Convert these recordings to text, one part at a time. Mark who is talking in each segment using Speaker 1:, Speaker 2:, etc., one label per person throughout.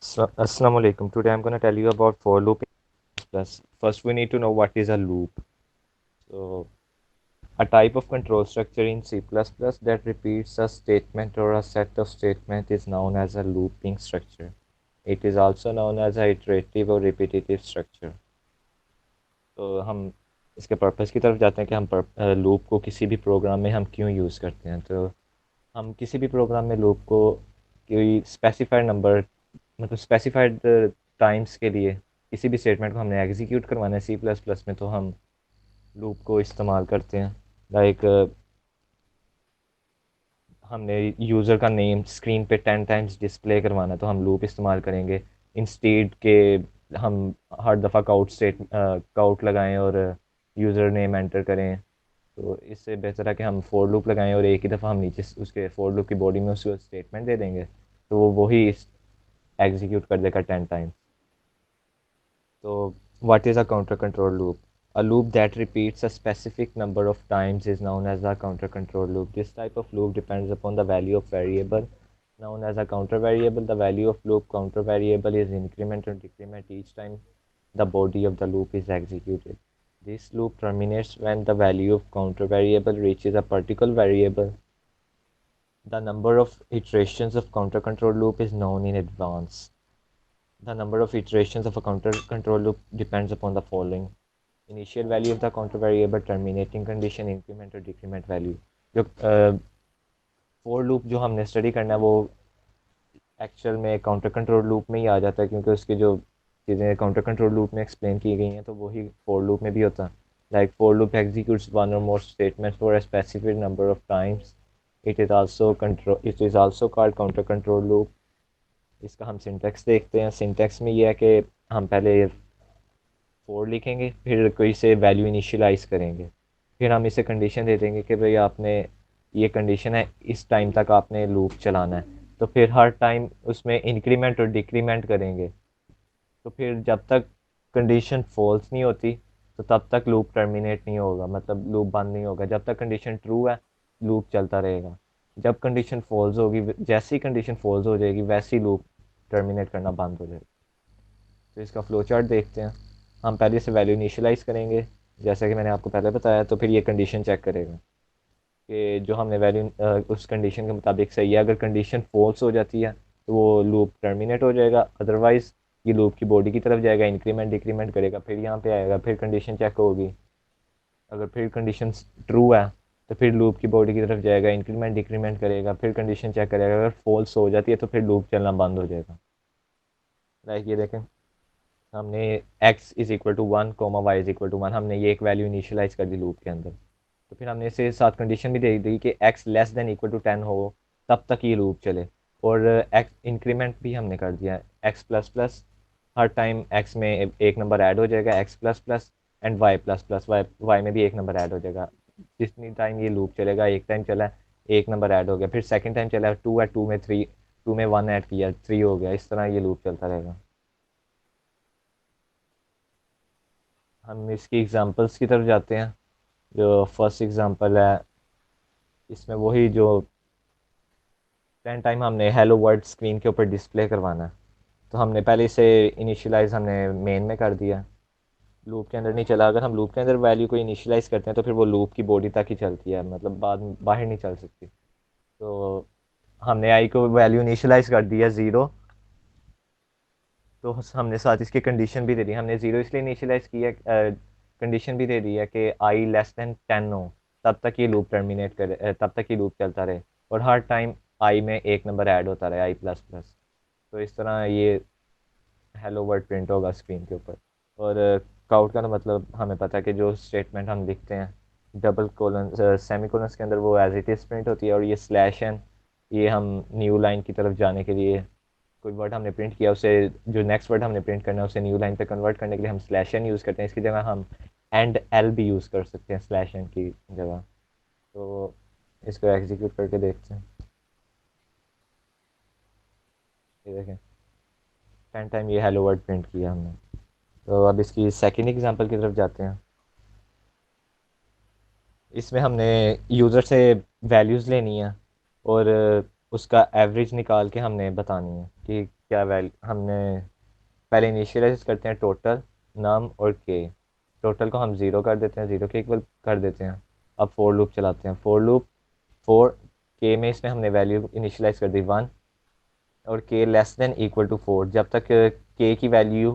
Speaker 1: So, Assalamu alaikum. Today I'm going to tell you about for loop in C++. First, we need to know what is a loop. So, a type of control structure in C++ that repeats a statement or a set of statements is known as a looping structure. It is also known as a iterative or repetitive structure. तो हम इसके purpose की तरफ जाते हैं कि हम loop को किसी भी प्रोग्राम में हम क्यों यूज़ करते हैं। तो हम किसी भी प्रोग्राम में लूप को कोई स्पेसिफाइड नंबर मतलब स्पेसिफाइड टाइम्स के लिए किसी भी स्टेटमेंट को हमने एग्जीक्यूट करवाना है सी प्लस प्लस में, तो हम लूप को इस्तेमाल करते हैं। लाइक हमने यूज़र का नेम स्क्रीन पे 10 टाइम्स डिस्प्ले करवाना है तो हम लूप इस्तेमाल करेंगे। इंस्टेड के हम हर दफ़ा काउट लगाएं और यूज़र नेम एंटर करें, तो इससे बेहतर है कि हम फोर लूप लगाएं और एक ही दफ़ा हम नीचे उसके फोर लूप की बॉडी में उसको स्टेटमेंट दे देंगे, तो वो वही एग्जीक्यूट कर देगा 10 times. So, what is a counter control loop? A loop that repeats a specific number of times is known as a counter control loop. This type of loop depends upon the value of variable known as a counter variable. The value of loop counter variable is increment or decrement each time the body of the loop is executed. This loop terminates when the value of counter variable reaches a particular variable. The number of iterations of counter control loop is known in advance. The number of iterations of a counter control loop depends upon the following: initial value of the counter variable, terminating condition, increment और decrement value। जो for loop जो हमने study करना है वो actual में counter control loop में ही आ जाता है, क्योंकि उसकी जो चीज़ें काउंटर कंट्रोल लूप में एक्सप्लेन की गई हैं तो वही फोर लूप में भी होता है। Like for loop executes one और more statements for a specific number of times. It is also called counter control loop. इसका हम सिंटेक्स देखते हैं। सिंटेक्स में ये है कि हम पहले फोर लिखेंगे, फिर कोई से वैल्यू इनिशियलाइज करेंगे, फिर हम इसे कंडीशन दे देंगे कि भाई आपने ये कंडीशन है, इस टाइम तक आपने लूप चलाना है, तो फिर हर टाइम उसमें इंक्रीमेंट और डिक्रीमेंट करेंगे। तो फिर जब तक कंडीशन फॉल्स नहीं होती तो तब तक लूप टर्मिनेट नहीं होगा, मतलब लूप बंद नहीं होगा। जब तक कंडीशन ट्रू है लूप चलता रहेगा। जब कंडीशन फॉल्स होगी, जैसी कंडीशन फॉल्स हो जाएगी वैसी लूप टर्मिनेट करना बंद हो जाएगा। तो इसका फ्लो चार्ट देखते हैं। हम पहले से वैल्यू इनिशियलाइज़ करेंगे जैसा कि मैंने आपको पहले बताया, तो फिर ये कंडीशन चेक करेगा कि जो हमने वैल्यू उस कंडीशन के मुताबिक सही है। अगर कंडीशन फॉल्स हो जाती है तो वो लूप टर्मिनेट हो जाएगा, अदरवाइज़ ये लूप की बॉडी की तरफ जाएगा, इंक्रीमेंट डिक्रीमेंट करेगा, फिर यहाँ पे आएगा, फिर कंडीशन चेक होगी। अगर फिर कंडीशन ट्रू है तो फिर लूप की बॉडी की तरफ जाएगा, इंक्रीमेंट डिक्रीमेंट करेगा, फिर कंडीशन चेक करेगा। अगर फॉल्स हो जाती है तो फिर लूप चलना बंद हो जाएगा। लाइक ये देखें, हमने x is equal to one comma y is equal to one, हमने ये एक वैल्यू इनिशियलाइज कर दी लूप के अंदर। तो फिर हमने इसे साथ कंडीशन भी दे दी कि x less than equal to 10 हो, तब तक ये लूप चले। और x इंक्रीमेंट भी हमने कर दिया, x प्लस प्लस, हर टाइम x में एक नंबर ऐड हो जाएगा, x plus plus and y plus plus, y में भी एक नंबर ऐड हो जाएगा। जितनी टाइम ये लूप चलेगा, एक टाइम चला एक नंबर ऐड हो गया, फिर सेकेंड टाइम चला टू है, टू में थ्री, टू में वन ऐड किया थ्री हो गया, इस तरह ये लूप चलता रहेगा। हम इसकी एग्जांपल्स की तरफ जाते हैं। जो फर्स्ट एग्जांपल है, इसमें वही जो 10 टाइम हमने हेलो वर्ड स्क्रीन के ऊपर डिस्प्ले करवाना है, तो हमने पहले इसे इनिशियलाइज हमने मेन में कर दिया, लूप के अंदर नहीं चला। अगर हम लूप के अंदर वैल्यू को इनिशियलाइज करते हैं तो फिर वो लूप की बॉडी तक ही चलती है, मतलब बाद बाहर नहीं चल सकती। तो हमने आई को वैल्यू इनिशियलाइज कर दिया ज़ीरो, तो हमने साथ इसकी कंडीशन भी दे दी। हमने ज़ीरो इसलिए इनिशियलाइज किया, कंडीशन भी दे दी है कि आई लेस देन 10 हो, तब तक ये लूप टर्मिनेट करे, तब तक ये लूप चलता रहे, और हर टाइम आई में एक नंबर ऐड होता रहे, आई प्लस प्लस। तो इस तरह ये हेलो वर्ड प्रिंट होगा स्क्रीन के ऊपर। और काउट का तो मतलब हमें पता है कि जो स्टेटमेंट हम लिखते हैं डबल कोलन सेमी कोलन्स के अंदर वो एज इट इज़ प्रिंट होती है, और ये स्लैश एन, ये हम न्यू लाइन की तरफ जाने के लिए, कोई वर्ड हमने प्रिंट किया उसे, जो नेक्स्ट वर्ड हमने प्रिंट करना है उसे न्यू लाइन पे कन्वर्ट करने के लिए हम स्लैश एन यूज़ करते हैं। इसकी जगह हम एंड एल भी यूज़ कर सकते हैं स्लैश एन की जगह। तो इसको एग्जीक्यूट करके देखते हैं। ये देखें, 10 टाइम ये हेलो वर्ड प्रिंट किया हमने। तो अब इसकी सेकेंड एग्जांपल की तरफ जाते हैं। इसमें हमने यूज़र से वैल्यूज़ लेनी है और उसका एवरेज निकाल के हमने बतानी है कि क्या वैल्यू हमने पहले इनिशियलाइज करते हैं टोटल नम और के। टोटल को हम ज़ीरो कर देते हैं, ज़ीरो के इक्वल कर देते हैं। अब फोर लूप चलाते हैं, फोर लूप फोर के में इसमें हमने वैल्यू इनिशियलाइज कर दी वन, और k less than equal to four. जब तक के की वैल्यू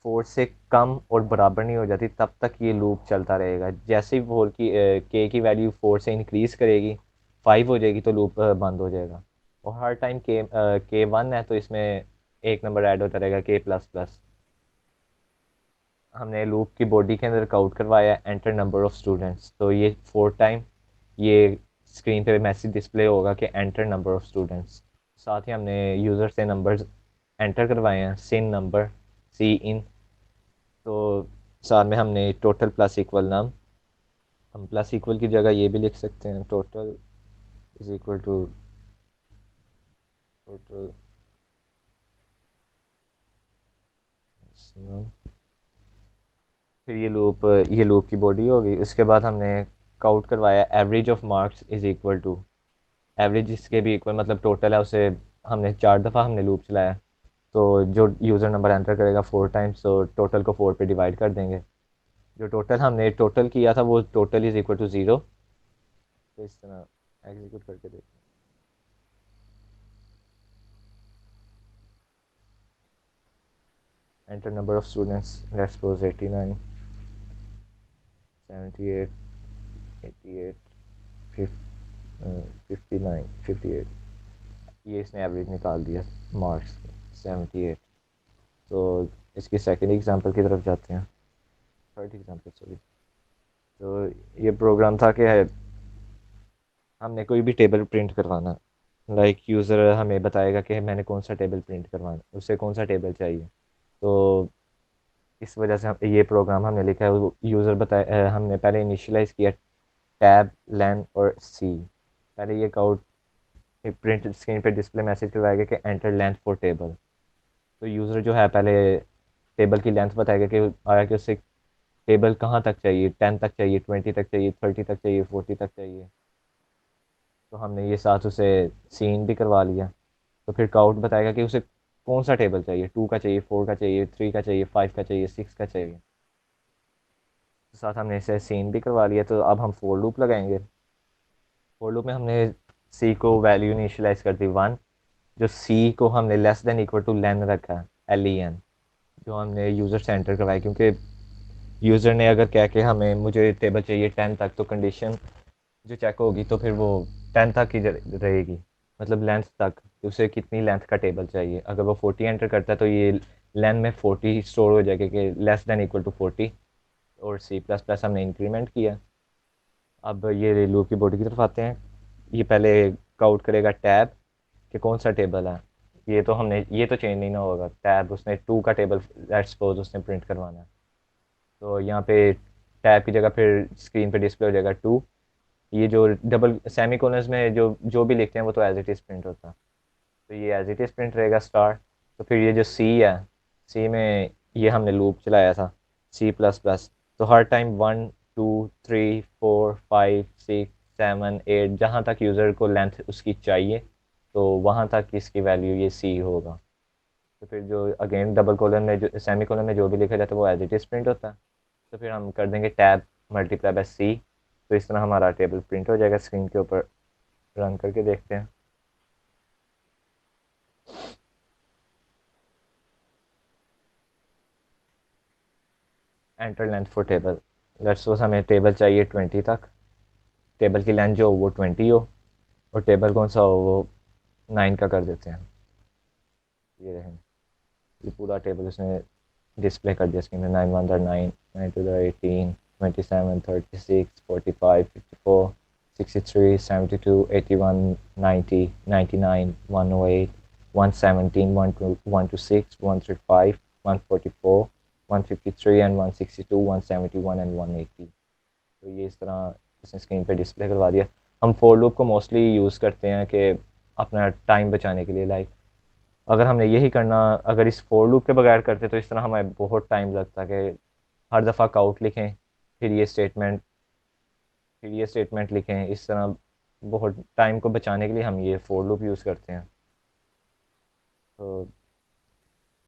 Speaker 1: फोर से कम और बराबर नहीं हो जाती तब तक ये लूप चलता रहेगा। जैसे ही फोर की के की वैल्यू फोर से इंक्रीज करेगी, फाइव हो जाएगी, तो लूप बंद हो जाएगा। और हर टाइम के वन है तो इसमें एक नंबर ऐड होता रहेगा, के प्लस प्लस। हमने लूप की बॉडी के अंदर काउंट करवाया एंटर नंबर ऑफ स्टूडेंट्स, तो ये फोर टाइम ये स्क्रीन पे मैसेज डिस्प्ले होगा कि एंटर नंबर ऑफ स्टूडेंट्स। साथ ही हमने यूज़र से नंबर्स एंटर करवाए हैं, सिन नंबर, सी इन। तो साथ में हमने टोटल प्लस इक्वल नम, हम प्लस इक्वल की जगह ये भी लिख सकते हैं, total is equal to total num. फिर ये लूप की बॉडी होगी। उसके बाद हमने काउंट करवाया average of marks is equal to, average इसके भी इक्वल मतलब टोटल है उसे हमने चार दफ़ा हमने लूप चलाया। तो जो यूज़र नंबर एंटर करेगा फोर टाइम्स, तो टोटल को फोर पे डिवाइड कर देंगे। जो टोटल हमने टोटल किया था वो total is equal to zero. तो इस तरह एग्जीक्यूट करके देखते हैं। Enter number of students, let's suppose 89, 78, 88, 59, 58। ये इसने एवरेज निकाल दिया मार्क्स 78। तो इसकी सेकंड एग्जांपल की तरफ जाते हैं, थर्ड एग्जांपल सॉरी। तो ये प्रोग्राम था कि हमने कोई भी टेबल प्रिंट करवाना, लाइक यूज़र हमें बताएगा कि मैंने कौन सा टेबल प्रिंट करवाना, उसे कौन सा टेबल चाहिए। तो इस वजह से हम ये प्रोग्राम हमने लिखा है, वो यूज़र बताए हमने पहले इनिशियलाइज़ किया टैब लेन और सी। पहले ये काउट प्रिंट स्क्रीन पे डिस्प्ले मैसेज करवाएगा कि एंटर लेंथ फॉर टेबल। तो यूज़र जो है पहले टेबल की लेंथ बताएगा कि आया कि उसे टेबल कहाँ तक चाहिए, 10 तक चाहिए, 20 तक चाहिए, 30 तक चाहिए, 40 तक चाहिए। तो हमने ये साथ उसे सीन भी करवा लिया। तो फिर काउंट बताएगा कि उसे कौन सा टेबल चाहिए, टू का चाहिए, फोर का चाहिए, थ्री का चाहिए, फाइव का चाहिए, सिक्स का चाहिए। तो साथ हमने इसे सीन भी करवा लिया। तो अब हम फोर लूप लगाएंगे। फोर लूप में हमने सी को वैल्यू इनिशियलाइज कर दी वन, जो सी को हमने less than equal two lane रखा है, LEN, जो हमने यूज़र से एंटर करवाया। क्योंकि यूज़र ने अगर कह के हमें मुझे टेबल चाहिए 10 तक, तो कंडीशन जो चेक होगी तो फिर वो 10 तक ही रहेगी, मतलब लेंथ तक, उसे कितनी लेंथ का टेबल चाहिए। अगर वो 40 एंटर करता है तो ये लेंथ में 40 स्टोर हो जाएगा कि लेस देन इक्वल टू 40। और सी प्लस प्लस हमने इंक्रीमेंट किया। अब ये लूप की बॉडी की तरफ आते हैं। ये पहले काउंट करेगा टैब कि कौन सा टेबल है। ये तो चेंज नहीं ना होगा, टैब उसने टू का टेबल लेट्स सपोज उसने प्रिंट करवाना है। तो यहाँ पे टैब की जगह फिर स्क्रीन पे डिस्प्ले हो जाएगा टू। ये जो डबल सेमी कोलन्स में जो जो भी लिखते हैं वो तो एज इट इज़ प्रिंट होता है। तो ये एज इट इज़ प्रिंट रहेगा स्टार। तो फिर ये जो सी है, सी में ये हमने लूप चलाया था सी प्लस प्लस। तो हर time one, two, three, four, five, six, seven, eight, जहाँ तक यूज़र को लेंथ उसकी चाहिए तो वहाँ तक इसकी वैल्यू ये सी होगा। तो फिर जो अगेन डबल कॉलन में जो सेमी कॉलन में जो भी लिखा जाता है वो एज इट इज़ प्रिंट होता है। तो फिर हम कर देंगे टैब मल्टीप्लाई बाय सी। तो इस तरह हमारा टेबल प्रिंट हो जाएगा स्क्रीन के ऊपर। रन करके देखते हैं। Enter length for table, let's suppose हमें टेबल चाहिए 20 तक। टेबल की लेंथ जो हो वो 20 हो, और टेबल कौन सा हो वो 9 का कर देते हैं। ये रहें, ये पूरा टेबल उसने डिस्प्ले कर दिया स्क्रीन में। 9 one there 9, 9 to there 18, 27, 36, 45, 54, 63, 72, 81, 90, 99, 108, 117, 126, 135, 144, 153 and 162, 171 and 180। तो ये इस तरह इसने स्क्रीन पे डिस्प्ले करवा दिया। हम फोर लूप को मोस्टली यूज़ करते हैं कि अपना टाइम बचाने के लिए। लाइक अगर हमने यही करना, अगर इस फोर लूप के बगैर करते तो इस तरह हमें बहुत टाइम लगता कि हर दफ़ा काउट लिखें, फिर ये स्टेटमेंट, लिखें। इस तरह बहुत टाइम को बचाने के लिए हम ये फोर लूप यूज़ करते हैं।